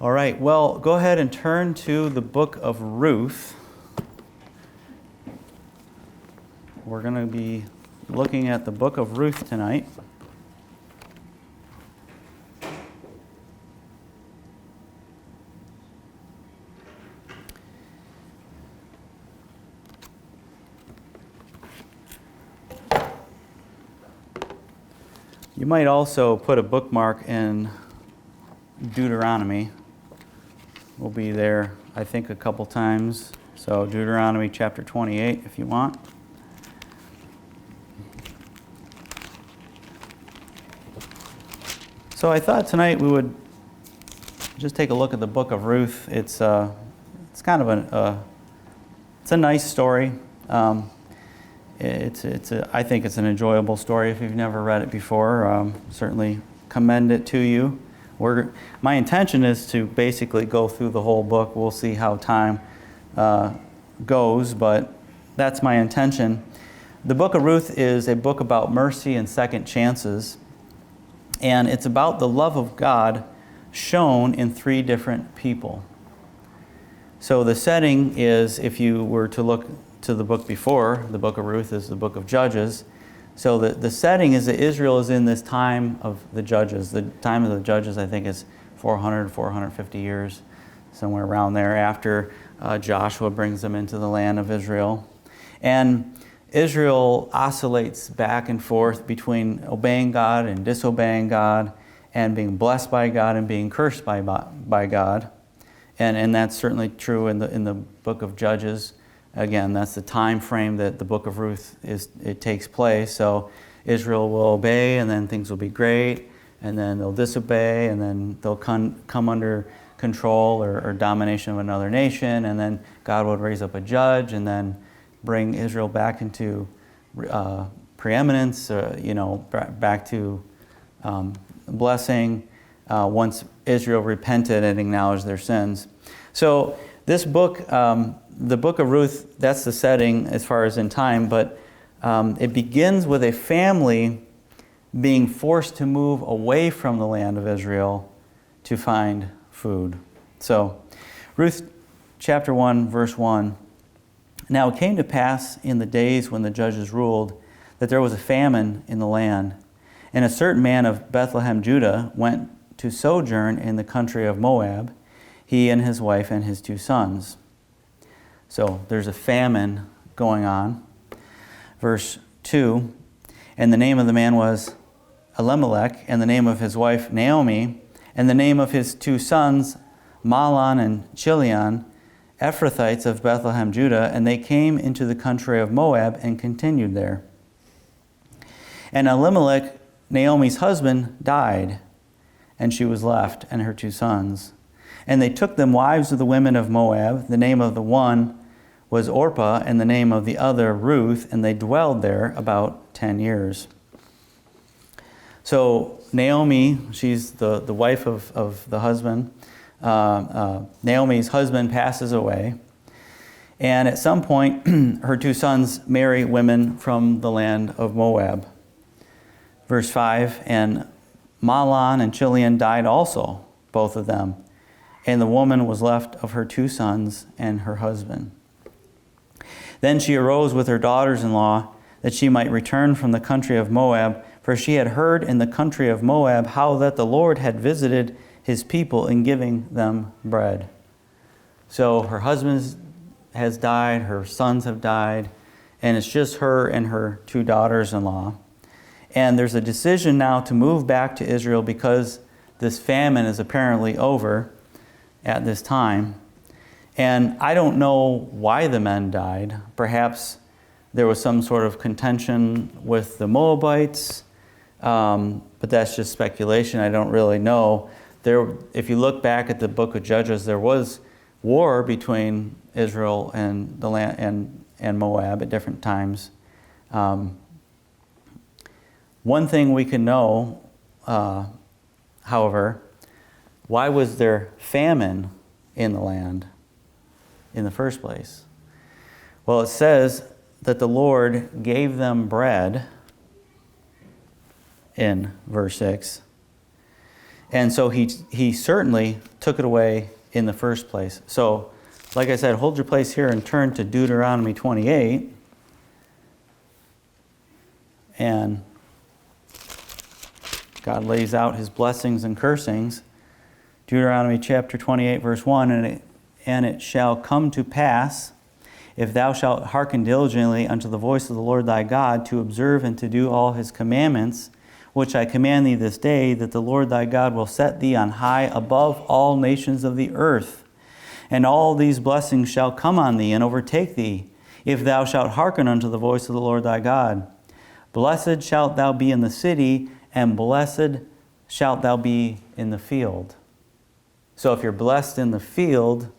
All right, well, go ahead and turn to the Book of Ruth. We're going to be looking at the Book of Ruth tonight. You might also put a bookmark in Deuteronomy. We'll be there, I think, a couple times. So Deuteronomy chapter 28, if you want. So I thought tonight we would just take a look at the Book of Ruth. It's kind of it's a nice story. I think it's an enjoyable story. If you've never read it before, certainly commend it to you. My intention is to basically go through the whole book. We'll see how time goes, but that's my intention. The Book of Ruth is a book about mercy and second chances, and it's about the love of God shown in three different people. So the setting is, if you were to look to the book before, the Book of Ruth is the Book of Judges. So the setting is that Israel is in this time of the Judges. The time of the Judges, I think, is 450 years, somewhere around there, after Joshua brings them into the land of Israel. And Israel oscillates back and forth between obeying God and disobeying God, and being blessed by God and being cursed by God. And that's certainly true in the book of Judges. Again, that's the time frame that the Book of Ruth takes place. So Israel will obey, and then things will be great, and then they'll disobey, and then they'll come under control or domination of another nation, and then God would raise up a judge, and then bring Israel back into preeminence, back to blessing once Israel repented and acknowledged their sins. So this book, the Book of Ruth, that's the setting as far as in time, but it begins with a family being forced to move away from the land of Israel to find food. So, Ruth chapter 1, verse 1. Now it came to pass in the days when the judges ruled that there was a famine in the land, and a certain man of Bethlehem, Judah, went to sojourn in the country of Moab, he and his wife and his 2 sons. So there's a famine going on. Verse 2, and the name of the man was Elimelech, and the name of his wife Naomi, and the name of his 2 sons Mahlon and Chilion, Ephrathites of Bethlehem, Judah, and they came into the country of Moab and continued there. And Elimelech, Naomi's husband, died, and she was left, and her 2 sons. And they took them wives of the women of Moab. The name of the one was Orpah, and the name of the other Ruth, and they dwelled there about 10 years. So Naomi, she's the wife of the husband. Naomi's husband passes away, and at some point her 2 sons marry women from the land of Moab. Verse 5, and Mahlon and Chilion died also, both of them, and the woman was left of her 2 sons and her husband. Then she arose with her daughters-in-law, that she might return from the country of Moab, for she had heard in the country of Moab how that the Lord had visited his people in giving them bread. So her husband has died, her sons have died, and it's just her and her 2 daughters-in-law. And there's a decision now to move back to Israel because this famine is apparently over at this time. And I don't know why the men died. Perhaps there was some sort of contention with the Moabites, but that's just speculation. I don't really know. If you look back at the book of Judges, there was war between Israel and the land and Moab at different times. One thing we can know, however, why was there famine in the land in the first place? Well, it says that the Lord gave them bread in verse 6. And so he certainly took it away in the first place. So, like I said, hold your place here and turn to Deuteronomy 28. And God lays out his blessings and cursings. Deuteronomy chapter 28, verse 1, and it shall come to pass, if thou shalt hearken diligently unto the voice of the Lord thy God, to observe and to do all his commandments, which I command thee this day, that the Lord thy God will set thee on high above all nations of the earth. And all these blessings shall come on thee and overtake thee, if thou shalt hearken unto the voice of the Lord thy God. Blessed shalt thou be in the city, and blessed shalt thou be in the field. So if you're blessed in the field,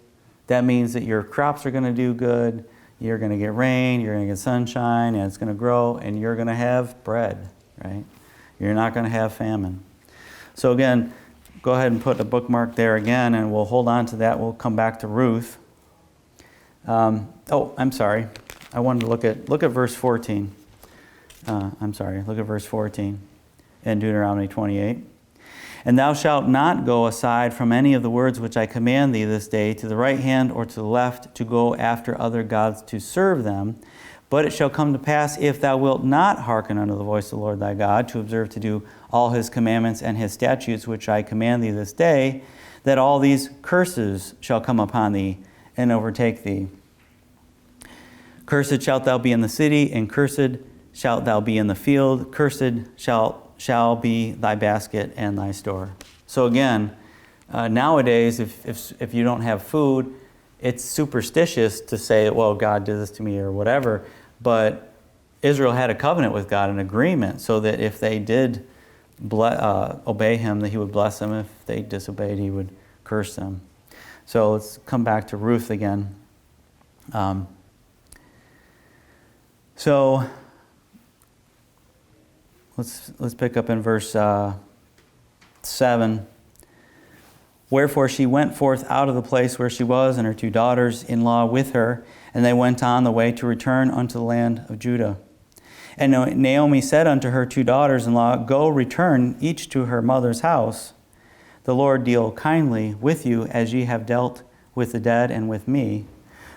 that means that your crops are going to do good, you're going to get rain, you're going to get sunshine, and it's going to grow, and you're going to have bread, right? You're not going to have famine. So again, go ahead and put a bookmark there again, and we'll hold on to that. We'll come back to Ruth. I'm sorry. I wanted to look at verse 14. Look at verse 14 in Deuteronomy 28. And thou shalt not go aside from any of the words which I command thee this day, to the right hand or to the left, to go after other gods to serve them. But it shall come to pass, if thou wilt not hearken unto the voice of the Lord thy God, to observe to do all his commandments and his statutes which I command thee this day, that all these curses shall come upon thee and overtake thee. Cursed shalt thou be in the city, and cursed shalt thou be in the field. Cursed shall be thy basket and thy store. So again, nowadays, if you don't have food, it's superstitious to say, well, God did this to me or whatever. But Israel had a covenant with God, an agreement, so that if they did obey him, that he would bless them. If they disobeyed, he would curse them. So let's come back to Ruth again. So let's pick up in verse 7. Wherefore she went forth out of the place where she was, and her two daughters-in-law with her, and they went on the way to return unto the land of Judah. And Naomi said unto her two daughters-in-law, Go, return each to her mother's house. The Lord deal kindly with you, as ye have dealt with the dead and with me.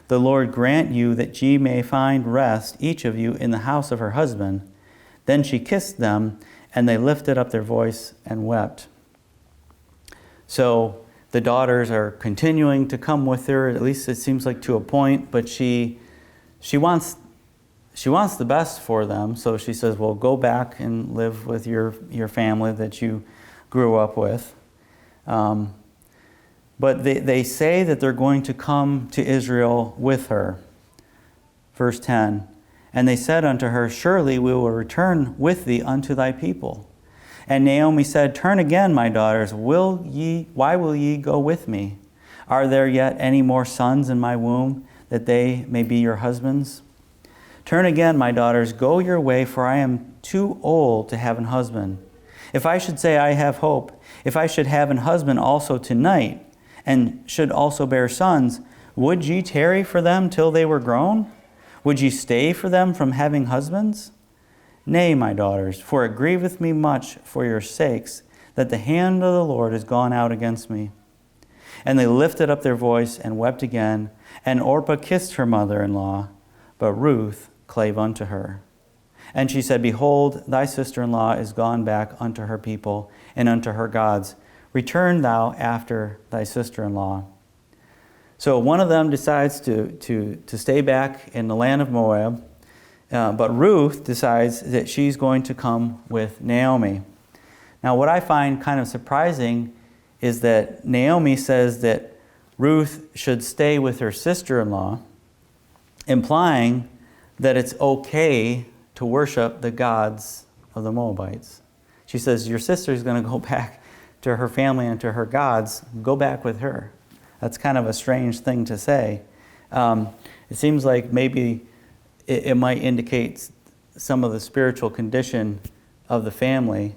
The Lord grant you that ye may find rest, each of you, in the house of her husband. Then she kissed them, and they lifted up their voice and wept. So the daughters are continuing to come with her, at least it seems like to a point, but she wants the best for them. So she says, well, go back and live with your family that you grew up with. But they say that they're going to come to Israel with her. Verse 10, and they said unto her, Surely we will return with thee unto thy people. And Naomi said, Turn again, my daughters, why will ye go with me? Are there yet any more sons in my womb, that they may be your husbands? Turn again, my daughters, go your way, for I am too old to have an husband. If I should say I have hope, if I should have an husband also tonight, and should also bear sons, would ye tarry for them till they were grown? Would ye stay for them from having husbands? Nay, my daughters, for it grieveth me much for your sakes, that the hand of the Lord is gone out against me. And they lifted up their voice and wept again, and Orpah kissed her mother-in-law, but Ruth clave unto her. And she said, Behold, thy sister-in-law is gone back unto her people and unto her gods. Return thou after thy sister-in-law. So one of them decides to stay back in the land of Moab, but Ruth decides that she's going to come with Naomi. Now, what I find kind of surprising is that Naomi says that Ruth should stay with her sister-in-law, implying that it's okay to worship the gods of the Moabites. She says, your sister's going to go back to her family and to her gods. Go back with her. That's kind of a strange thing to say. It seems like maybe it might indicate some of the spiritual condition of the family.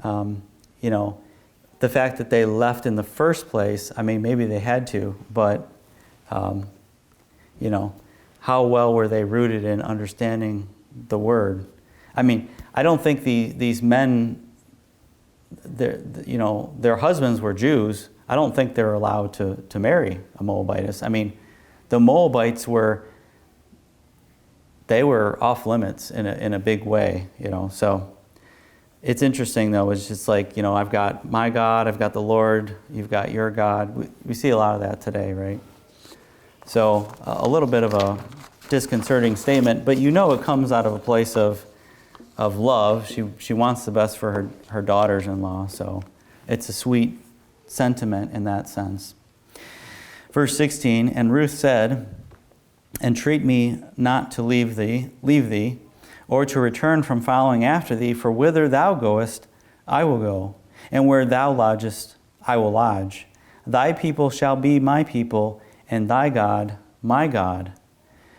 The fact that they left in the first place, I mean, maybe they had to, but, how well were they rooted in understanding the word? I mean, I don't think these men their husbands were Jews. I don't think they're allowed to marry a Moabitess. I mean, the Moabites were off limits in a big way, So it's interesting though. It's just like, I've got my God, I've got the Lord, you've got your God. We see a lot of that today, right? So a little bit of a disconcerting statement, but it comes out of a place of love. She wants the best for her daughters-in-law, so it's a sweet sentiment in that sense. Verse 16, and Ruth said, entreat me not to leave thee, or to return from following after thee, for whither thou goest, I will go, and where thou lodgest, I will lodge. Thy people shall be my people, and thy God, my God.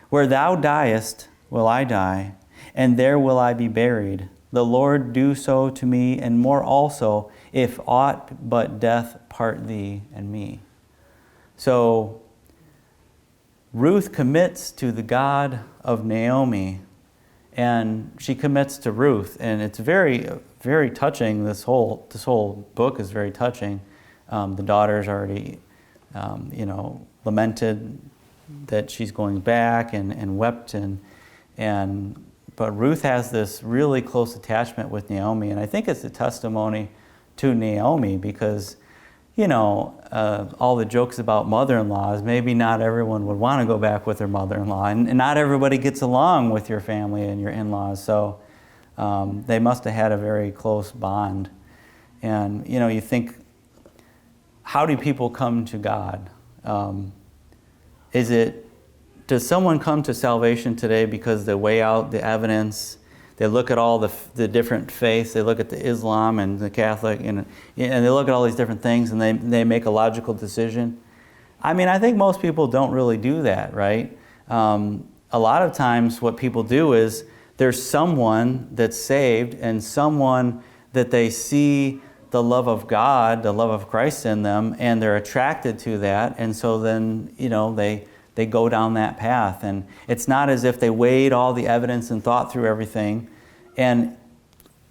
Where thou diest, will I die, and there will I be buried. The Lord do so to me, and more also, if aught but death part thee and me. So Ruth commits to the God of Naomi, and she commits to Ruth, and it's very, very touching. This whole book is very touching. The daughters already, lamented that she's going back and wept, but Ruth has this really close attachment with Naomi, and I think it's a testimony to Naomi because, all the jokes about mother-in-laws, maybe not everyone would want to go back with their mother-in-law, and not everybody gets along with your family and your in-laws, so they must have had a very close bond. And, you think, how do people come to God? Does someone come to salvation today because they weigh out the evidence? They look at all the different faiths. They look at the Islam and the Catholic, and they look at all these different things, and they make a logical decision. I mean, I think most people don't really do that, right? A lot of times what people do is there's someone that's saved and someone that they see the love of God, the love of Christ in them, and they're attracted to that, and so then, they go down that path. And it's not as if they weighed all the evidence and thought through everything. And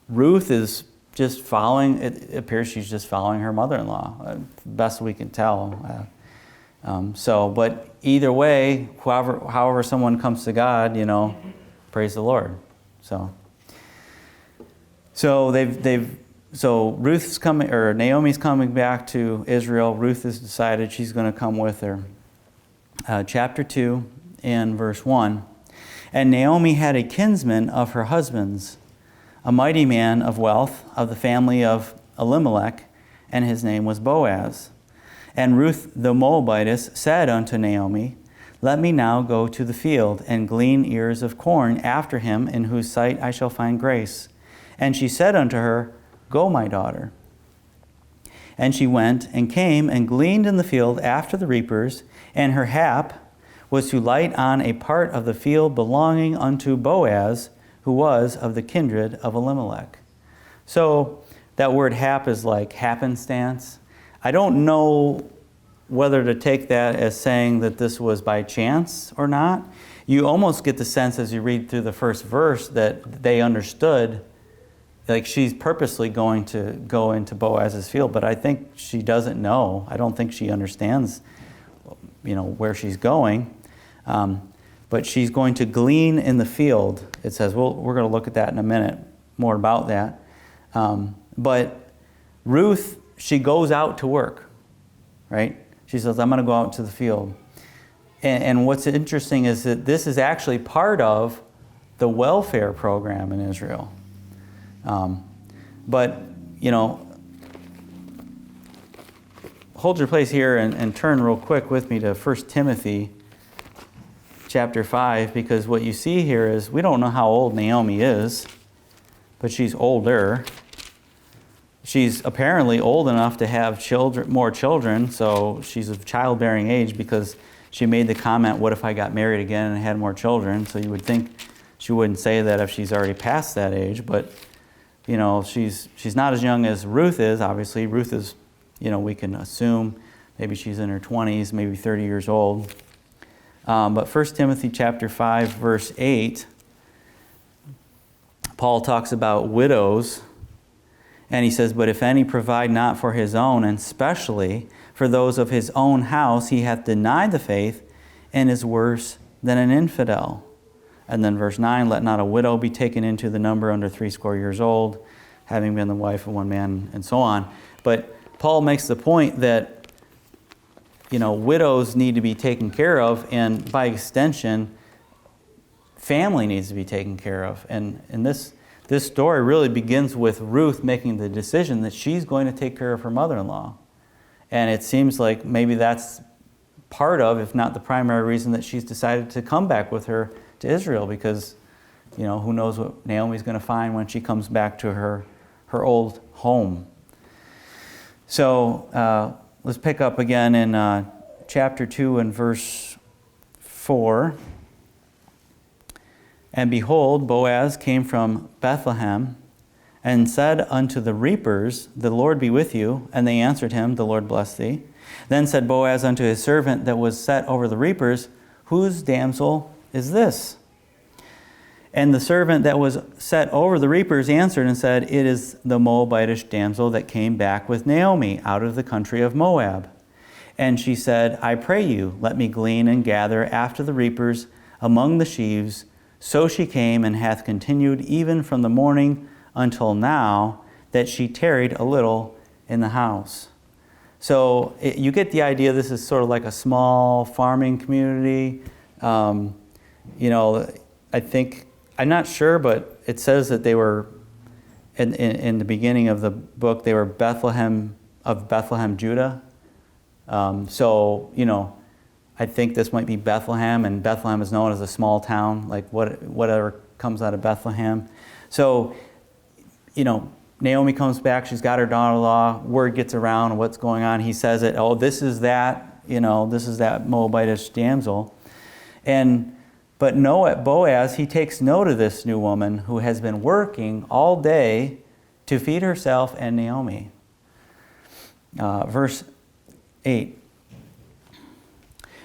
Ruth is just it appears she's just following her mother-in-law, best we can tell. But either way, however someone comes to God, praise the Lord. So Ruth's coming, or Naomi's coming back to Israel. Ruth has decided she's going to come with her. Chapter 2 and verse 1. And Naomi had a kinsman of her husband's, a mighty man of wealth of the family of Elimelech, and his name was Boaz. And Ruth the Moabitess said unto Naomi, let me now go to the field and glean ears of corn after him, in whose sight I shall find grace. And she said unto her, go, my daughter. And she went and came and gleaned in the field after the reapers, and her hap was to light on a part of the field belonging unto Boaz, who was of the kindred of Elimelech. So that word hap is like happenstance. I don't know whether to take that as saying that this was by chance or not. You almost get the sense as you read through the first verse that they understood, like she's purposely going to go into Boaz's field, but I think she doesn't know. I don't think she understands, where she's going. But she's going to glean in the field. It says, well, we're going to look at that in a minute, more about that. But Ruth, she goes out to work, right? She says, I'm going to go out to the field. And what's interesting is that this is actually part of the welfare program in Israel. But, hold your place here and turn real quick with me to 1 Timothy chapter 5, because what you see here is we don't know how old Naomi is, but she's older. She's apparently old enough to have more children, so she's of childbearing age because she made the comment, what if I got married again and had more children? So you would think she wouldn't say that if she's already past that age, but she's not as young as Ruth is. Obviously, Ruth is, we can assume maybe she's in her 20s, maybe 30 years old. But 1 Timothy chapter 5, verse 8, Paul talks about widows, And he says, but if any provide not for his own, and specially for those of his own house, he hath denied the faith and is worse than an infidel. And then verse 9, let not a widow be taken into the number under 80 years old, having been the wife of one man, and so on. But Paul makes the point that, widows need to be taken care of, and by extension, family needs to be taken care of. And this story really begins with Ruth making the decision that she's going to take care of her mother-in-law. And it seems like maybe that's part of, if not the primary reason, that she's decided to come back with her to Israel, because, who knows what Naomi's going to find when she comes back to her old home. So let's pick up again in chapter 2 and verse 4. And behold, Boaz came from Bethlehem, and said unto the reapers, the Lord be with you. And they answered him, the Lord bless thee. Then said Boaz unto his servant that was set over the reapers, whose damsel is this? And the servant that was set over the reapers answered and said, it is the Moabitish damsel that came back with Naomi out of the country of Moab. And she said, I pray you, let me glean and gather after the reapers among the sheaves. So she came and hath continued even from the morning until now, that she tarried a little in the house. So you get the idea this is sort of like a small farming community. I think, I'm not sure, but it says that they were, in the beginning of the book, they were Bethlehem, Judah. I think this might be Bethlehem, and Bethlehem is known as a small town, like whatever comes out of Bethlehem. So, Naomi comes back, she's got her daughter-in-law, word gets around what's going on. He says it, this is that Moabitish damsel. But Boaz, he takes note of this new woman who has been working all day to feed herself and Naomi. Verse 8.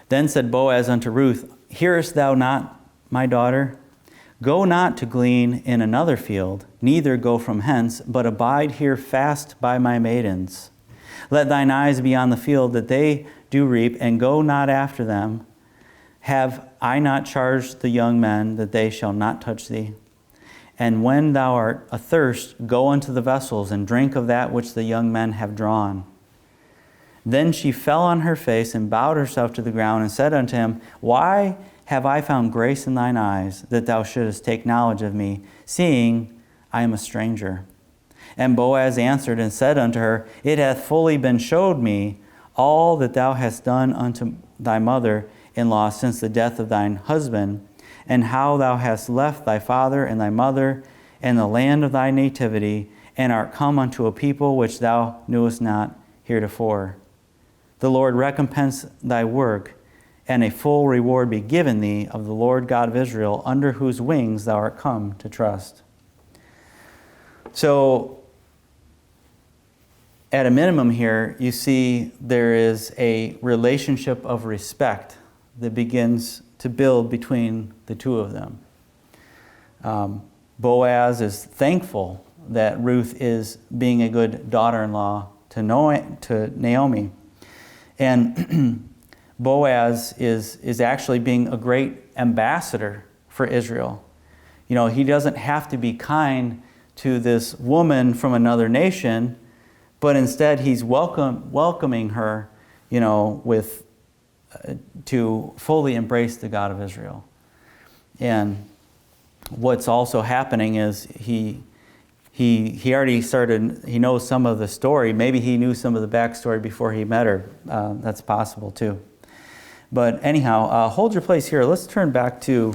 Then said Boaz unto Ruth, hearest thou not, my daughter? Go not to glean in another field, neither go from hence, but abide here fast by my maidens. Let thine eyes be on the field that they do reap, and go not after them. Have I not charged the young men that they shall not touch thee? And when thou art athirst, go unto the vessels, and drink of that which the young men have drawn. Then she fell on her face, and bowed herself to the ground, and said unto him, Why have I found grace in thine eyes, that thou shouldest take knowledge of me, seeing I am a stranger? And Boaz answered and said unto her, It hath fully been showed me all that thou hast done unto thy mother-in-law since the death of thine husband, and how thou hast left thy father and thy mother and the land of thy nativity, and art come unto a people which thou knewest not heretofore. The Lord recompense thy work, and a full reward be given thee of the Lord God of Israel, under whose wings thou art come to trust. So, at a minimum here, you see there is a relationship of respect that begins to build between the two of them. Boaz is thankful that Ruth is being a good daughter-in-law to Naomi. And Boaz is actually being a great ambassador for Israel. He doesn't have to be kind to this woman from another nation, but instead he's welcoming her, to fully embrace the God of Israel. And what's also happening is he already started, he knows some of the story. Maybe he knew some of the backstory before he met her. That's possible too. But anyhow, hold your place here. Let's turn back to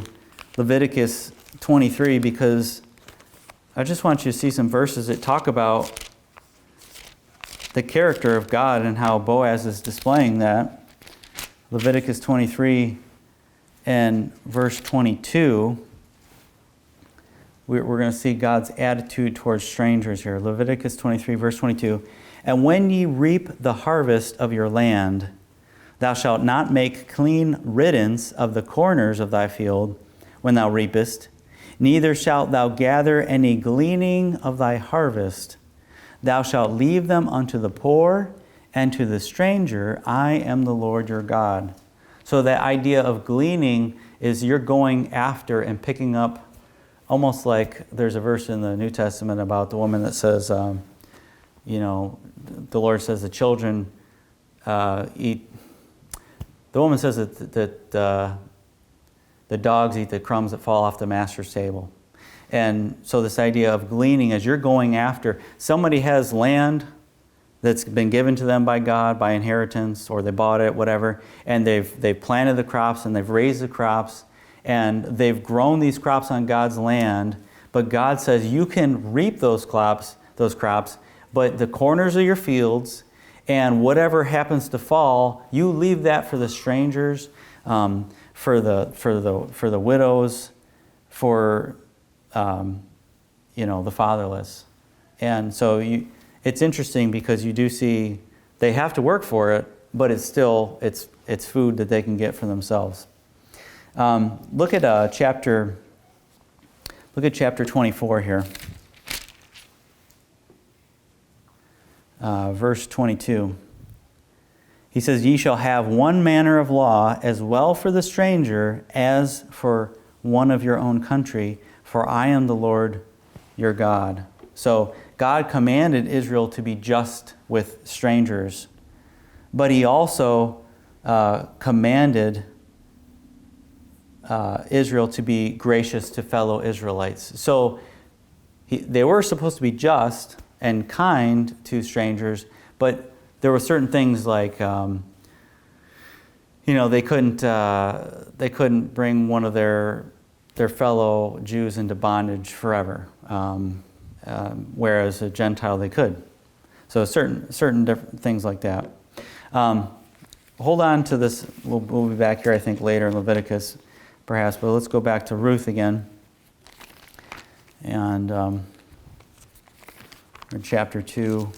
Leviticus 23, because I just want you to see some verses that talk about the character of God and how Boaz is displaying that. Leviticus 23 and verse 22. We're going to see God's attitude towards strangers here. Leviticus 23, verse 22. And when ye reap the harvest of your land, thou shalt not make clean riddance of the corners of thy field when thou reapest, neither shalt thou gather any gleaning of thy harvest. Thou shalt leave them unto the poor, and to the stranger. I am the Lord your God. So that idea of gleaning is you're going after and picking up, almost like there's a verse in the New Testament about the woman that says, the Lord says the children eat. The woman says that the dogs eat the crumbs that fall off the master's table. And so this idea of gleaning is you're going after, somebody has land that's been given to them by God by inheritance, or they bought it, whatever, and they've planted the crops and they've raised the crops and they've grown these crops on God's land, but God says you can reap those crops, but the corners of your fields and whatever happens to fall, you leave that for the strangers, for the widows, for the fatherless. And so it's interesting because you do see they have to work for it, but it's still it's food that they can get for themselves. Look at chapter 24 here, verse 22. He says, "Ye shall have one manner of law, as well for the stranger as for one of your own country, for I am the Lord your God." So God commanded Israel to be just with strangers, but He also commanded Israel to be gracious to fellow Israelites. So they were supposed to be just and kind to strangers, but there were certain things like they couldn't bring one of their fellow Jews into bondage forever, whereas a Gentile they could. So certain different things like that. Hold on to this. We'll be back here, I think, later in Leviticus, perhaps. But let's go back to Ruth again, and in chapter 2.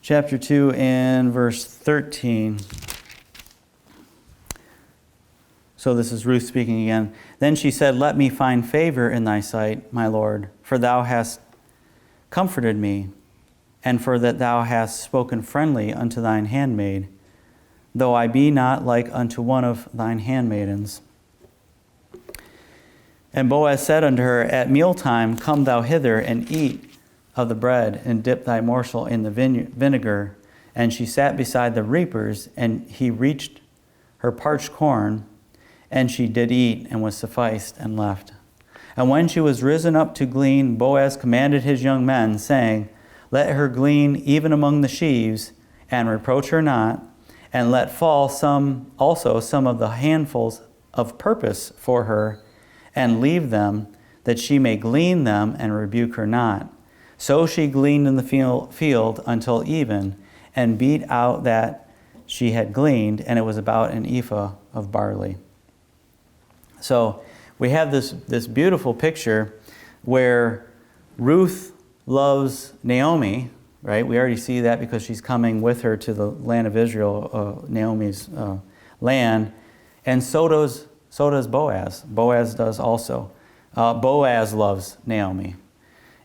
Chapter 2 and verse 13. So this is Ruth speaking again. "Then she said, Let me find favor in thy sight, my Lord, for thou hast comforted me, and for that thou hast spoken friendly unto thine handmaid, though I be not like unto one of thine handmaidens. And Boaz said unto her, At mealtime come thou hither, and eat of the bread, and dip thy morsel in the vinegar. And she sat beside the reapers, and he reached her parched corn, and she did eat, and was sufficed, and left. And when she was risen up to glean, Boaz commanded his young men, saying, Let her glean even among the sheaves, and reproach her not, and let fall some of the handfuls of purpose for her, and leave them, that she may glean them, and rebuke her not. So she gleaned in the field until even, and beat out that she had gleaned, and it was about an ephah of barley." So we have this beautiful picture where Ruth loves Naomi, right? We already see that because she's coming with her to the land of Israel, Naomi's land, and so does Boaz. Boaz does also. Boaz loves Naomi.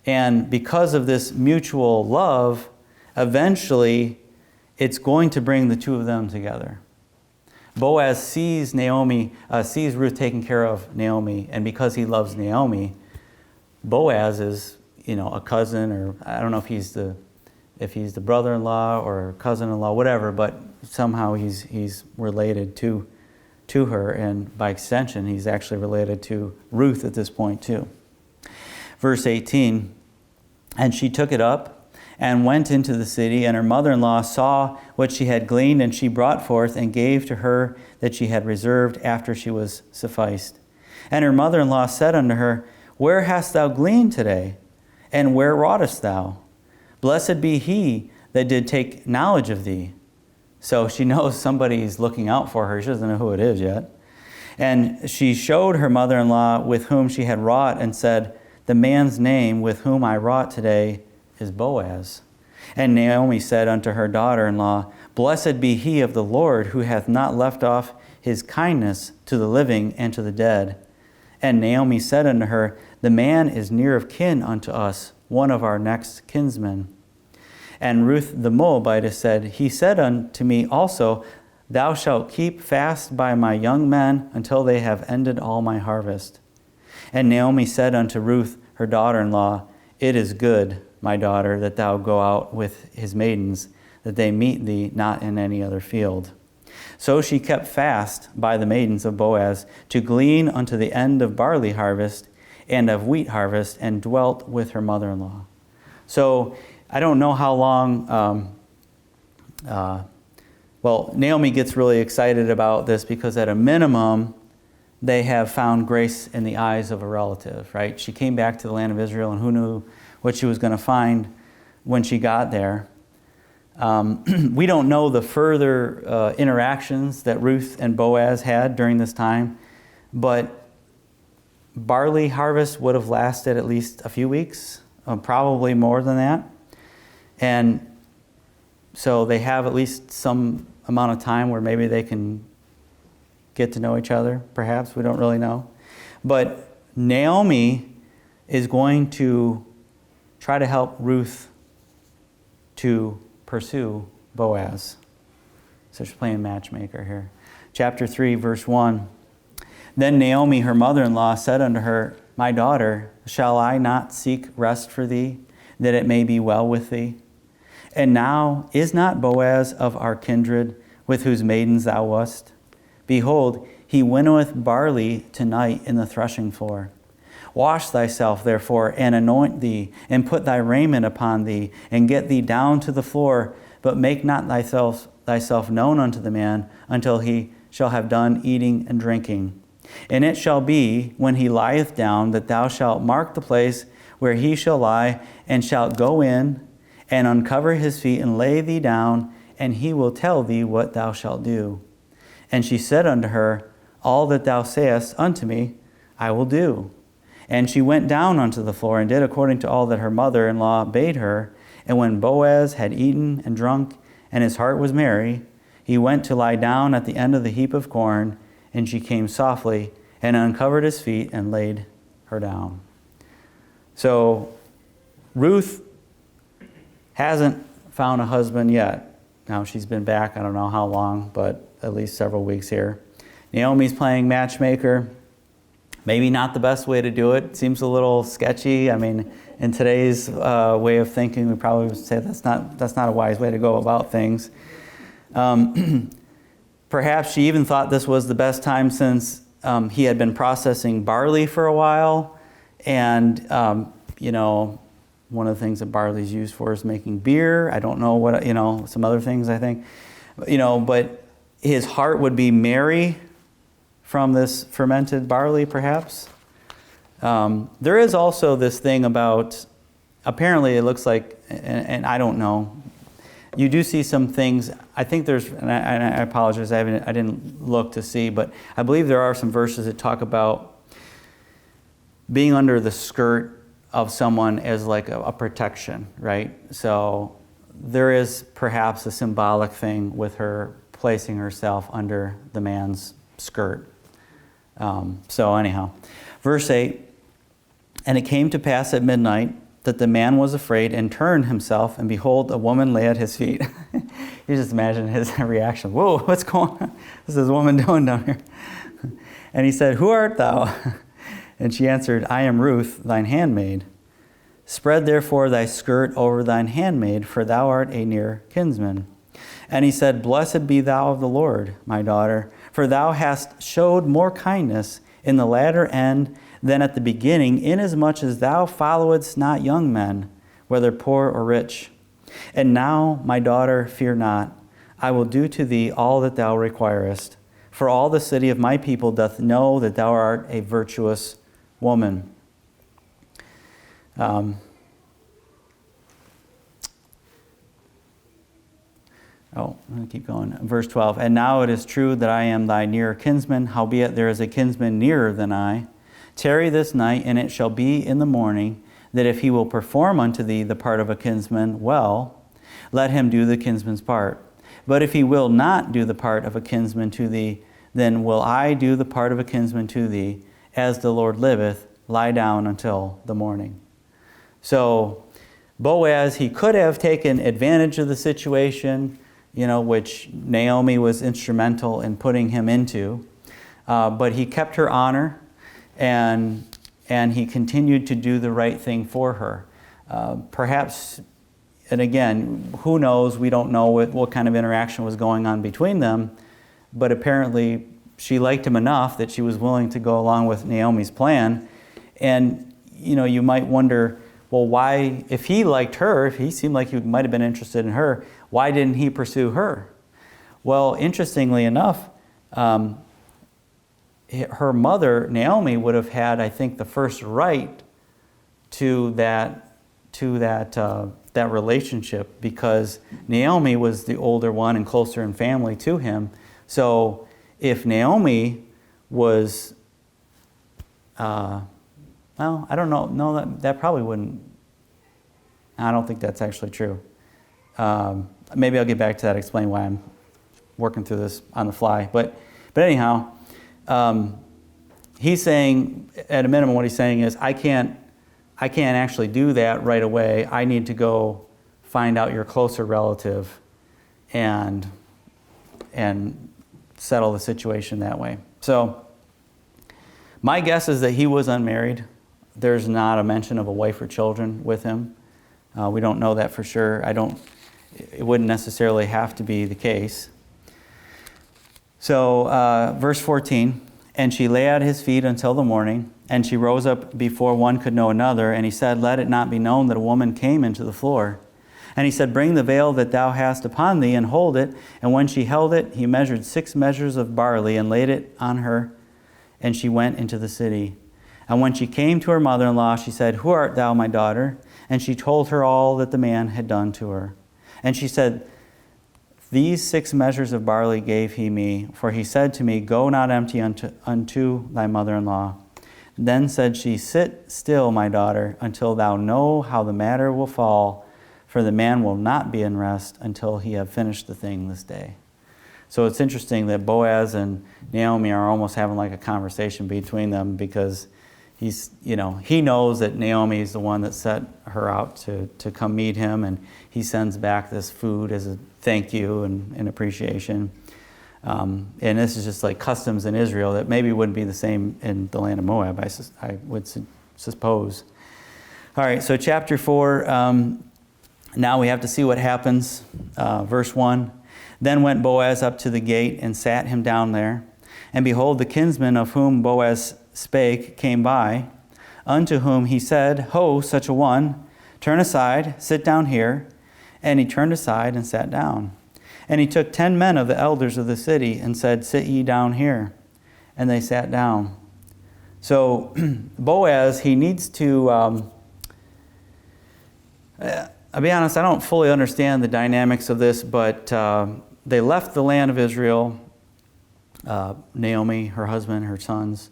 And because of this mutual love, eventually it's going to bring the two of them together. Boaz sees Ruth taking care of Naomi, and because he loves Naomi, Boaz is, a cousin, or I don't know if he's the brother-in-law or cousin-in-law, whatever, but somehow he's related to her, and by extension, he's actually related to Ruth at this point too. Verse 18, "And she took it up and went into the city, and her mother-in-law saw what she had gleaned, and she brought forth and gave to her that she had reserved after she was sufficed. And her mother-in-law said unto her, Where hast thou gleaned today? And where wroughtest thou? Blessed be he that did take knowledge of thee." So she knows somebody's looking out for her. She doesn't know who it is yet. "And she showed her mother-in-law with whom she had wrought, and said, The man's name with whom I wrought today is Boaz. And Naomi said unto her daughter-in-law, Blessed be he of the Lord, who hath not left off his kindness to the living and to the dead. And Naomi said unto her, The man is near of kin unto us, one of our next kinsmen. And Ruth the Moabitess said, He said unto me also, Thou shalt keep fast by my young men until they have ended all my harvest. And Naomi said unto Ruth, her daughter-in-law, It is good, my daughter, that thou go out with his maidens, that they meet thee not in any other field. So she kept fast by the maidens of Boaz to glean unto the end of barley harvest and of wheat harvest, and dwelt with her mother-in-law. So I don't know how long, Naomi gets really excited about this because at a minimum, they have found grace in the eyes of a relative, right? She came back to the land of Israel, and who knew what she was going to find when she got there. We don't know the further interactions that Ruth and Boaz had during this time, but barley harvest would have lasted at least a few weeks, probably more than that. And so they have at least some amount of time where maybe they can get to know each other, perhaps. We don't really know. But Naomi is going to try to help Ruth to pursue Boaz. So she's playing matchmaker here. Chapter 3, verse 1. Then Naomi, her mother-in-law, said unto her, My daughter, shall I not seek rest for thee, that it may be well with thee? And now is not Boaz of our kindred, with whose maidens thou wast? Behold, he winnoweth barley tonight in the threshing floor. Wash thyself, therefore, and anoint thee, and put thy raiment upon thee, and get thee down to the floor, but make not thyself known unto the man, until he shall have done eating and drinking. And it shall be, when he lieth down, that thou shalt mark the place where he shall lie, and shalt go in, and uncover his feet, and lay thee down, and he will tell thee what thou shalt do. And she said unto her, All that thou sayest unto me, I will do. And she went down unto the floor, and did according to all that her mother-in-law bade her. And when Boaz had eaten and drunk, and his heart was merry, he went to lie down at the end of the heap of corn, and she came softly, and uncovered his feet, and laid her down. So Ruth hasn't found a husband yet. Now, she's been back, I don't know how long, but at least several weeks here. Naomi's playing matchmaker. Maybe not the best way to do it. Seems a little sketchy. I mean, in today's way of thinking, we probably would say that's not a wise way to go about things. Perhaps she even thought this was the best time since he had been processing barley for a while. And, one of the things that barley is used for is making beer. I don't know what, some other things, I think. But his heart would be merry from this fermented barley, perhaps. There is also this thing about, apparently it looks like, and I don't know, you do see some things, I think there's, and I apologize, I didn't look to see, but I believe there are some verses that talk about being under the skirt of someone as like a protection, right? So there is perhaps a symbolic thing with her placing herself under the man's skirt. So anyhow, verse 8, And it came to pass at midnight that the man was afraid and turned himself, and behold, a woman lay at his feet. You just imagine his reaction. Whoa, what's going on? What's this woman doing down here? And he said, Who art thou? And she answered, I am Ruth, thine handmaid. Spread therefore thy skirt over thine handmaid, for thou art a near kinsman. And he said, Blessed be thou of the Lord, my daughter, for thou hast showed more kindness in the latter end than at the beginning, inasmuch as thou followedst not young men, whether poor or rich. And now, my daughter, fear not. I will do to thee all that thou requirest. For all the city of my people doth know that thou art a virtuous woman. I'm going to keep going. Verse 12. And now it is true that I am thy near kinsman, howbeit there is a kinsman nearer than I. Tarry this night, and it shall be in the morning, that if he will perform unto thee the part of a kinsman well, let him do the kinsman's part. But if he will not do the part of a kinsman to thee, then will I do the part of a kinsman to thee, as the Lord liveth, lie down until the morning. So Boaz, he could have taken advantage of the situation, which Naomi was instrumental in putting him into, but he kept her honor, and he continued to do the right thing for her. Perhaps, and again, who knows, we don't know what kind of interaction was going on between them, but apparently she liked him enough that she was willing to go along with Naomi's plan. And, you might wonder, well, why, if he liked her, if he seemed like he might have been interested in her, why didn't he pursue her? Well, interestingly enough, her mother, Naomi, would have had, I think, the first right to that relationship, because Naomi was the older one and closer in family to him. So if Naomi was, I don't know. No, that probably wouldn't. I don't think that's actually true. Maybe I'll get back to that, explain why I'm working through this on the fly. But anyhow, he's saying, at a minimum, what he's saying is, I can't actually do that right away. I need to go find out your closer relative and settle the situation that way. So my guess is that he was unmarried. There's not a mention of a wife or children with him. We don't know that for sure. It wouldn't necessarily have to be the case. So verse 14, and she lay at his feet until the morning, and she rose up before one could know another, and he said, let it not be known that a woman came into the floor. And he said, bring the veil that thou hast upon thee, and hold it. And when she held it, he measured 6 measures of barley, and laid it on her, and she went into the city. And when she came to her mother-in-law, she said, who art thou, my daughter? And she told her all that the man had done to her. And she said, these 6 measures of barley gave he me, for he said to me, go not empty unto thy mother-in-law. Then said she, sit still, my daughter, until thou know how the matter will fall, for the man will not be in rest until he have finished the thing this day. So it's interesting that Boaz and Naomi are almost having like a conversation between them, because he knows that Naomi is the one that set her out to come meet him, and he sends back this food as a thank you and appreciation. And this is just like customs in Israel that maybe wouldn't be the same in the land of Moab, I would suppose. All right, so chapter 4, now we have to see what happens. Verse 1, then went Boaz up to the gate and sat him down there. And behold, the kinsman of whom Boaz spake came by, unto whom he said, ho, such a one, turn aside, sit down here. And he turned aside and sat down. And he took 10 men of the elders of the city and said, sit ye down here. And they sat down. So Boaz, he needs to, I'll be honest, I don't fully understand the dynamics of this, but they left the land of Israel, Naomi, her husband, her sons,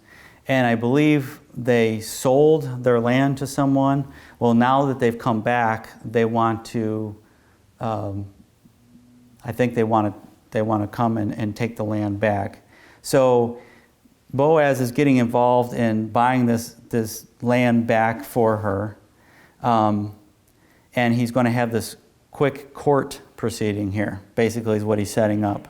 and I believe they sold their land to someone. Well, now that they've come back, they want to, I think they want to come and take the land back. So Boaz is getting involved in buying this land back for her. And he's going to have this quick court proceeding here, basically is what he's setting up.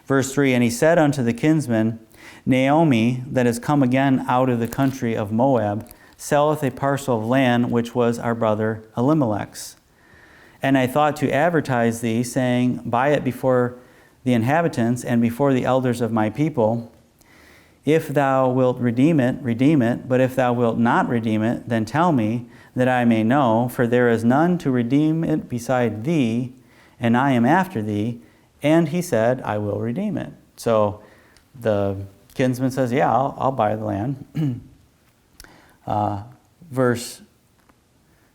Verse 3, and he said unto the kinsman, Naomi, that is come again out of the country of Moab, selleth a parcel of land which was our brother Elimelech's. And I thought to advertise thee, saying, buy it before the inhabitants and before the elders of my people. If thou wilt redeem it, but if thou wilt not redeem it, then tell me, that I may know, for there is none to redeem it beside thee, and I am after thee. And he said, I will redeem it. So the kinsman says, yeah, I'll buy the land.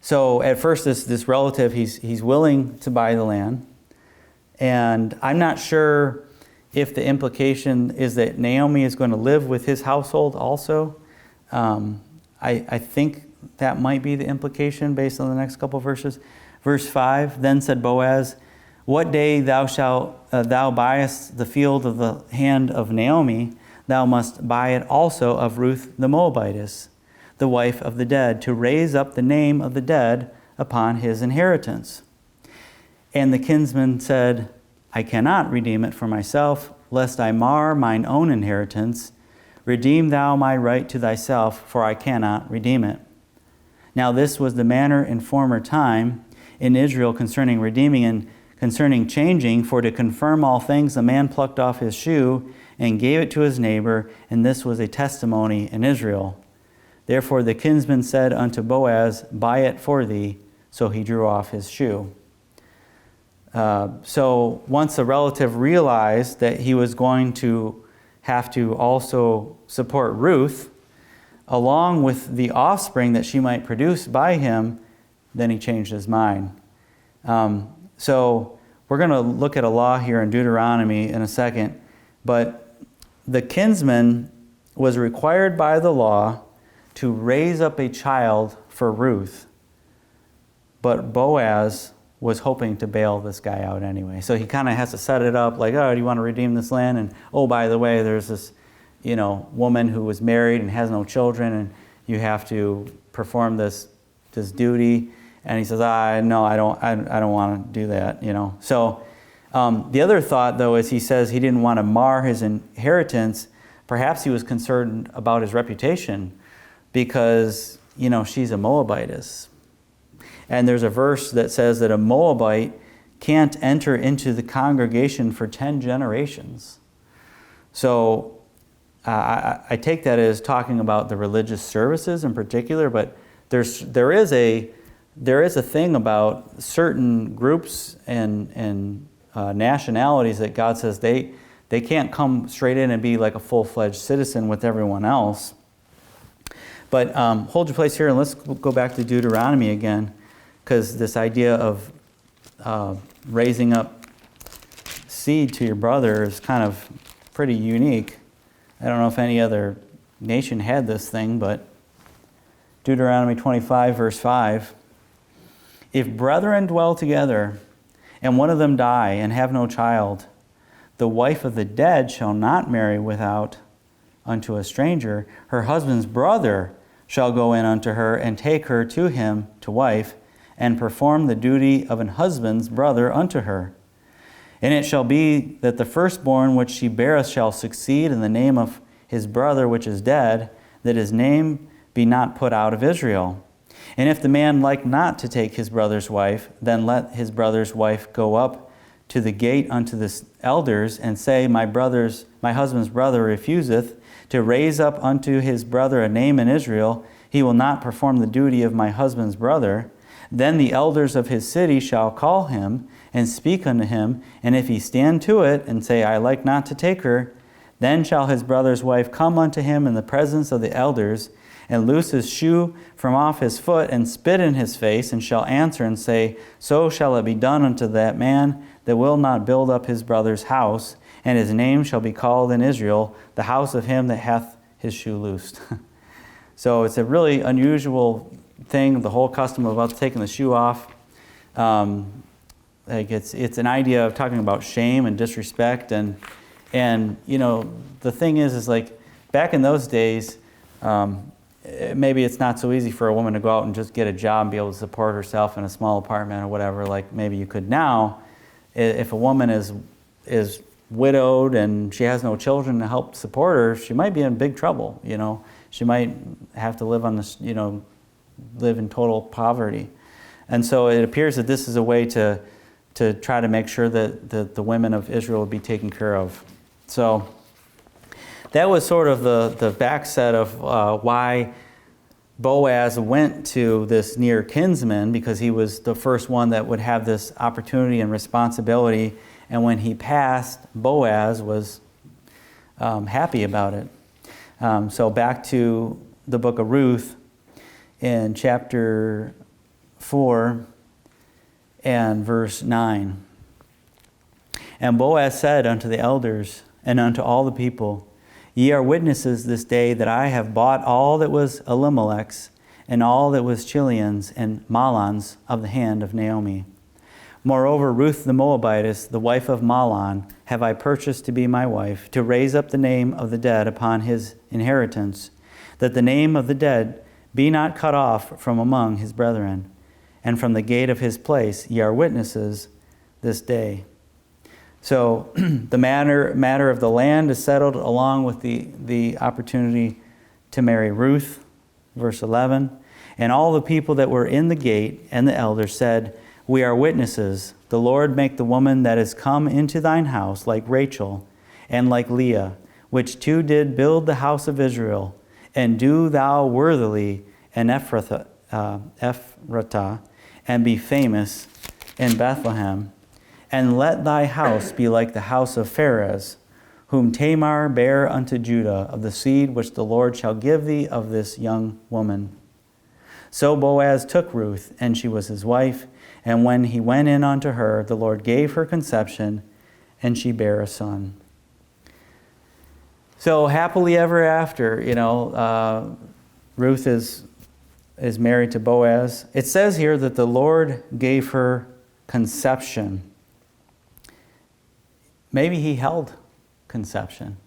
So at first this relative, he's willing to buy the land. And I'm not sure if the implication is that Naomi is going to live with his household also. I think that might be the implication based on the next couple of verses. Verse 5, then said Boaz, What day thou buyest the field of the hand of Naomi, thou must buy it also of Ruth the Moabitess, the wife of the dead, to raise up the name of the dead upon his inheritance. And the kinsman said, I cannot redeem it for myself, lest I mar mine own inheritance. Redeem thou my right to thyself, for I cannot redeem it. Now this was the manner in former time in Israel concerning redeeming and concerning changing, for to confirm all things, a man plucked off his shoe and gave it to his neighbor, and this was a testimony in Israel. Therefore the kinsman said unto Boaz, Buy it for thee. So he drew off his shoe. So once a relative realized that he was going to have to also support Ruth, along with the offspring that she might produce by him, then he changed his mind. So we're going to look at a law here in Deuteronomy in a second, but the kinsman was required by the law to raise up a child for Ruth, but Boaz was hoping to bail this guy out anyway. So he kind of has to set it up like, oh, do you want to redeem this land? And, oh, by the way, there's this, woman who was married and has no children, and you have to perform this duty. And he says, no, I don't want to do that, So the other thought, though, is he says he didn't want to mar his inheritance. Perhaps he was concerned about his reputation because, she's a Moabitess. And there's a verse that says that a Moabite can't enter into the congregation for 10 generations. So I take that as talking about the religious services in particular, but there is a thing about certain groups and nationalities that God says they can't come straight in and be like a full-fledged citizen with everyone else. But hold your place here and let's go back to Deuteronomy again, because this idea of raising up seed to your brother is kind of pretty unique. I don't know if any other nation had this thing, but Deuteronomy 25, verse 5. If brethren dwell together, and one of them die and have no child, the wife of the dead shall not marry without unto a stranger. Her husband's brother shall go in unto her and take her to him to wife, and perform the duty of an husband's brother unto her. And it shall be that the firstborn which she beareth shall succeed in the name of his brother which is dead, that his name be not put out of Israel. And if the man like not to take his brother's wife, then let his brother's wife go up to the gate unto the elders, and say, My husband's brother refuseth to raise up unto his brother a name in Israel. He will not perform the duty of my husband's brother. Then the elders of his city shall call him and speak unto him, and if he stand to it and say, I like not to take her, then shall his brother's wife come unto him in the presence of the elders, and loose his shoe from off his foot, and spit in his face, and shall answer and say, So shall it be done unto that man that will not build up his brother's house, and his name shall be called in Israel, the house of him that hath his shoe loosed. So it's a really unusual thing, the whole custom about taking the shoe off. It's an idea of talking about shame and disrespect, and the thing is like back in those days, maybe it's not so easy for a woman to go out and just get a job and be able to support herself in a small apartment or whatever, like maybe you could now. If a woman is widowed and she has no children to help support her, she might be in big trouble. She might have to live on this, live in total poverty. And so it appears that this is a way to try to make sure that the women of Israel will be taken care of. So that was sort of the backset of why Boaz went to this near kinsman, because he was the first one that would have this opportunity and responsibility. And when he passed, Boaz was happy about it. So back to the book of Ruth in chapter 4 and verse 9. And Boaz said unto the elders and unto all the people, Ye are witnesses this day that I have bought all that was Elimelech's, and all that was Chilion's and Mahlon's of the hand of Naomi. Moreover, Ruth the Moabitess, the wife of Mahlon, have I purchased to be my wife, to raise up the name of the dead upon his inheritance, that the name of the dead be not cut off from among his brethren. And from the gate of his place ye are witnesses this day. So the matter of the land is settled along with the opportunity to marry Ruth, verse 11. And all the people that were in the gate and the elders said, We are witnesses. The Lord make the woman that is come into thine house like Rachel and like Leah, which two did build the house of Israel, and do thou worthily in Ephrathah, and be famous in Bethlehem. And let thy house be like the house of Pharez, whom Tamar bare unto Judah, of the seed which the Lord shall give thee of this young woman. So Boaz took Ruth, and she was his wife. And when he went in unto her, the Lord gave her conception, and she bare a son. So happily ever after, Ruth is married to Boaz. It says here that the Lord gave her conception. Maybe he held conception,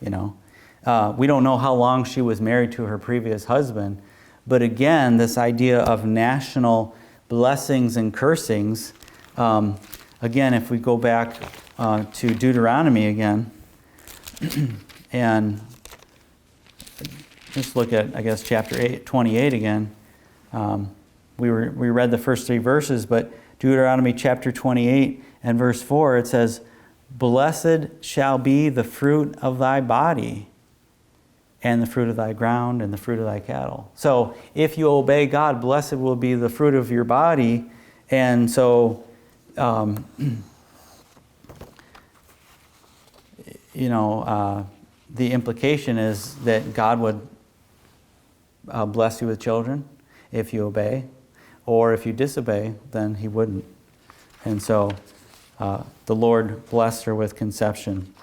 We don't know how long she was married to her previous husband. But again, this idea of national blessings and cursings, again, if we go back to Deuteronomy again, and just look at, chapter 28 again. We read the first 3 verses, but Deuteronomy chapter 28 and verse 4, it says, Blessed shall be the fruit of thy body, and the fruit of thy ground, and the fruit of thy cattle. So if you obey God, blessed will be the fruit of your body. And so, the implication is that God would bless you with children if you obey, or if you disobey, then he wouldn't. And so the Lord blessed her with conception.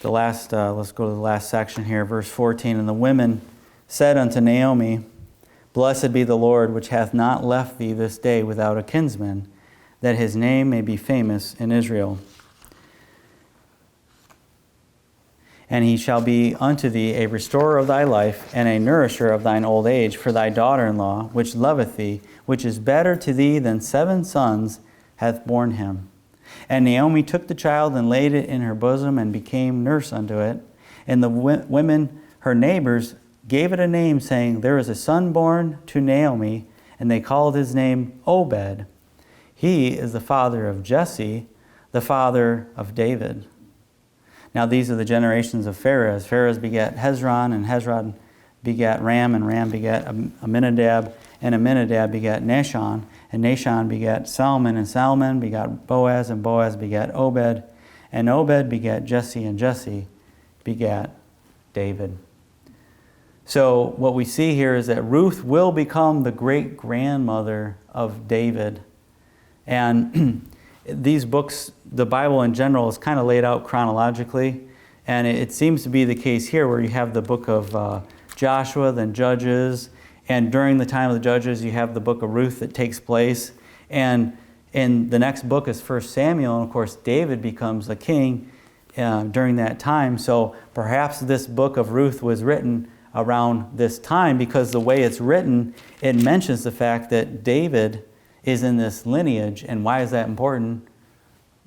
Let's go to the last section here, verse 14. And the women said unto Naomi, Blessed be the Lord, which hath not left thee this day without a kinsman, that his name may be famous in Israel. And he shall be unto thee a restorer of thy life, and a nourisher of thine old age, for thy daughter-in-law, which loveth thee, which is better to thee than 7 sons, hath borne him. And Naomi took the child and laid it in her bosom, and became nurse unto it. And the women, her neighbors, gave it a name, saying, There is a son born to Naomi, and they called his name Obed. He is the father of Jesse, the father of David. Now these are the generations of Pharez. Pharez begat Hezron, and Hezron begat Ram, and Ram begat Amminadab, and Amminadab begat Nahshon, and Nahshon begat Salmon, and Salmon begat Boaz, and Boaz begat Obed, and Obed begat Jesse, and Jesse begat David. So what we see here is that Ruth will become the great-grandmother of David. And these books, the Bible in general, is kind of laid out chronologically. And it seems to be the case here where you have the book of Joshua, then Judges, and during the time of the Judges, you have the book of Ruth that takes place. And in the next book is 1 Samuel, and of course David becomes a king during that time. So perhaps this book of Ruth was written around this time, because the way it's written, it mentions the fact that David is in this lineage. And why is that important?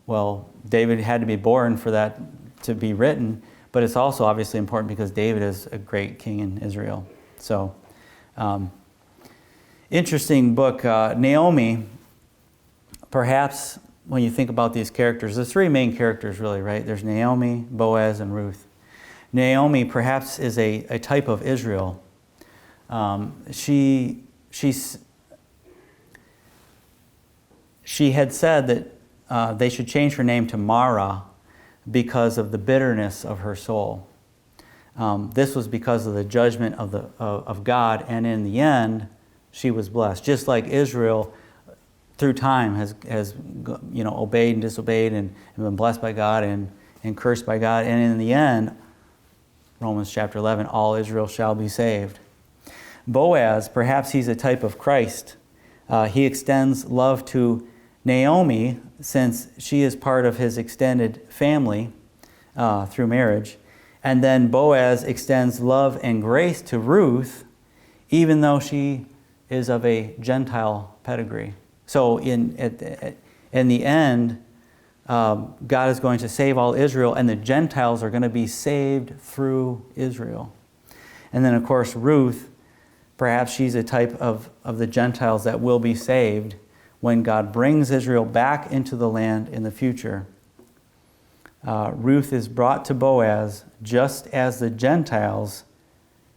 Well, David had to be born for that to be written, but it's also obviously important because David is a great king in Israel. So, interesting book. Naomi, perhaps when you think about these characters, there's 3 main characters really, right? There's Naomi, Boaz, and Ruth. Naomi perhaps is a type of Israel. She had said that they should change her name to Mara because of the bitterness of her soul. This was because of the judgment of God, and in the end, she was blessed. Just like Israel, through time, has obeyed and disobeyed and been blessed by God and cursed by God, and in the end, Romans chapter 11, all Israel shall be saved. Boaz, perhaps he's a type of Christ. He extends love to Naomi, since she is part of his extended family through marriage. And then Boaz extends love and grace to Ruth, even though she is of a Gentile pedigree. So in the end, God is going to save all Israel, and the Gentiles are going to be saved through Israel. And then, of course, Ruth, perhaps she's a type of the Gentiles that will be saved when God brings Israel back into the land in the future. Ruth is brought to Boaz just as the Gentiles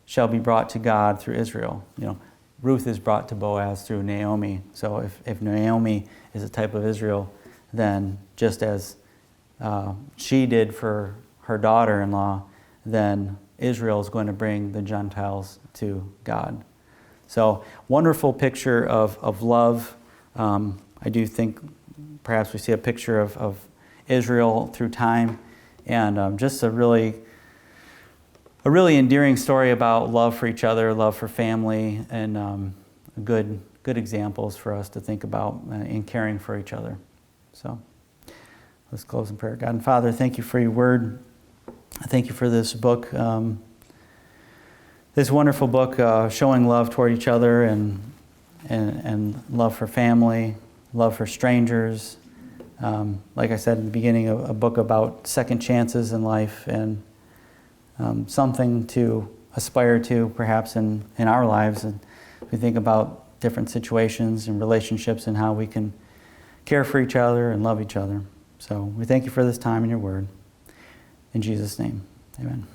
shall be brought to God through Israel. Ruth is brought to Boaz through Naomi. So if Naomi is a type of Israel, then just as she did for her daughter-in-law, then Israel is going to bring the Gentiles to God. So, wonderful picture of love. I do think perhaps we see a picture of Israel through time, and just a really endearing story about love for each other, love for family, and good examples for us to think about in caring for each other. So let's close in prayer. God and Father, thank you for your word. Thank you for this book, this wonderful book showing love toward each other and love for family, love for strangers. Like I said in the beginning, a book about second chances in life, and something to aspire to perhaps in our lives. And we think about different situations and relationships and how we can care for each other and love each other. So we thank you for this time in your word. In Jesus' name, amen.